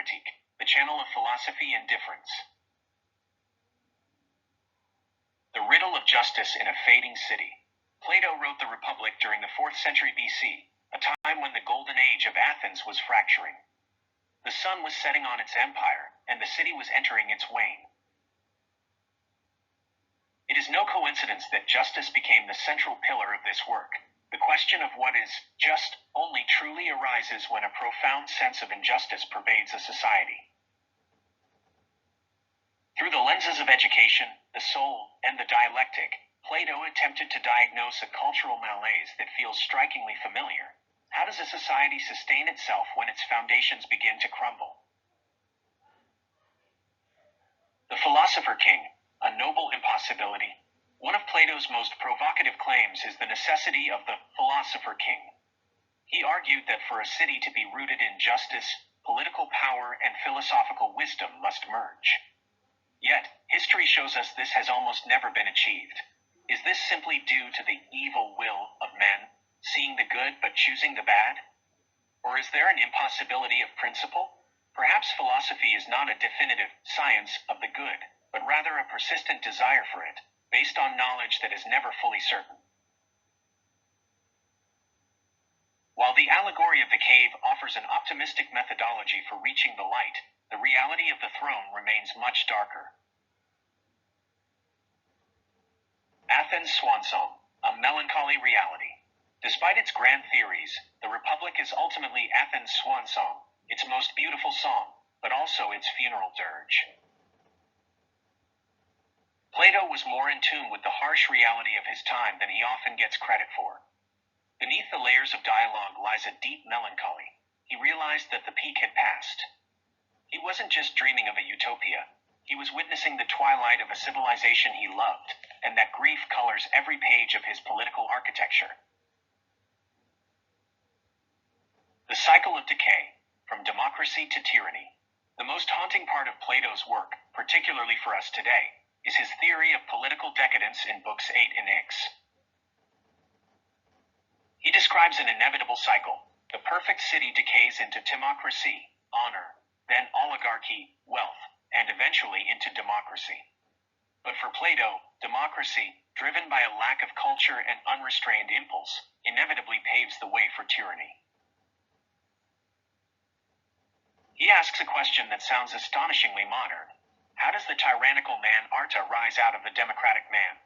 Diacritique, the channel of philosophy and difference. The Riddle of Justice in a Fading City. Plato wrote the Republic during the 4th century BC, a time when the golden age of Athens was fracturing. The sun was setting on its empire, and the city was entering its wane. It is no coincidence that justice became the central pillar of this work. The question of what is just only truly arises when a profound sense of injustice pervades a society. Through the lenses of education, the soul, and the dialectic, Plato attempted to diagnose a cultural malaise that feels strikingly familiar. How does a society sustain itself when its foundations begin to crumble? The Philosopher-King, a noble impossibility. One of Plato's most provocative claims is the necessity of the Philosopher-King. He argued that for a city to be rooted in justice, political power and philosophical wisdom must merge. Yet, history shows us this has almost never been achieved. Is this simply due to the evil will of men, seeing the good but choosing the bad? Or is there an impossibility of principle? Perhaps philosophy is not a definitive science of the good, but rather a persistent desire for it, based on knowledge that is never fully certain. While the allegory of the cave offers an optimistic methodology for reaching the light, the reality of the throne remains much darker. Athens' swan song, a melancholy reality. Despite its grand theories, the Republic is ultimately Athens' swan song, its most beautiful song, but also its funeral dirge. Plato was more in tune with the harsh reality of his time than he often gets credit for. Beneath the layers of dialogue lies a deep melancholy. He realized that the peak had passed. He wasn't just dreaming of a utopia. He was witnessing the twilight of a civilization he loved, and that grief colors every page of his political architecture. The cycle of decay, from democracy to tyranny. The most haunting part of Plato's work, particularly for us today, is his theory of political decadence in books 8 and X. He describes an inevitable cycle. The perfect city decays into timocracy, honor, then oligarchy, wealth, and eventually into democracy. But for Plato, democracy, driven by a lack of culture and unrestrained impulse, inevitably paves the way for tyranny. He asks a question that sounds astonishingly modern. How does the tyrannical man Arta rise out of the democratic man?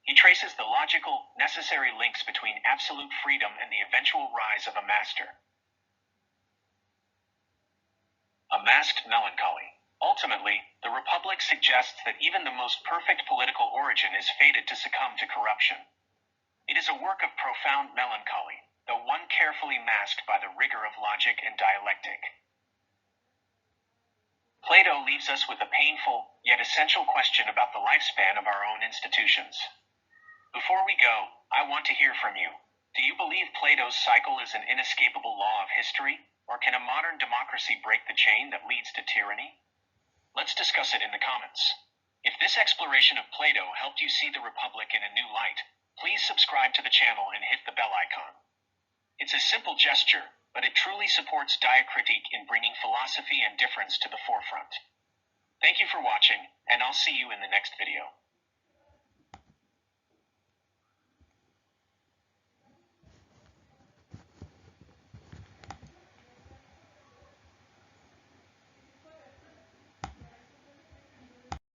He traces the logical, necessary links between absolute freedom and the eventual rise of a master. A masked melancholy. Ultimately, the Republic suggests that even the most perfect political origin is fated to succumb to corruption. It is a work of profound melancholy, though one carefully masked by the rigor of logic and dialectic. Plato leaves us with a painful, yet essential question about the lifespan of our own institutions. Before we go, I want to hear from you. Do you believe Plato's cycle is an inescapable law of history, or can a modern democracy break the chain that leads to tyranny? Let's discuss it in the comments. If this exploration of Plato helped you see the Republic in a new light, please subscribe to the channel and hit the bell icon. It's a simple gesture, but it truly supports Diacritique in bringing philosophy and difference to the forefront. Thank you for watching, and I'll see you in the next video.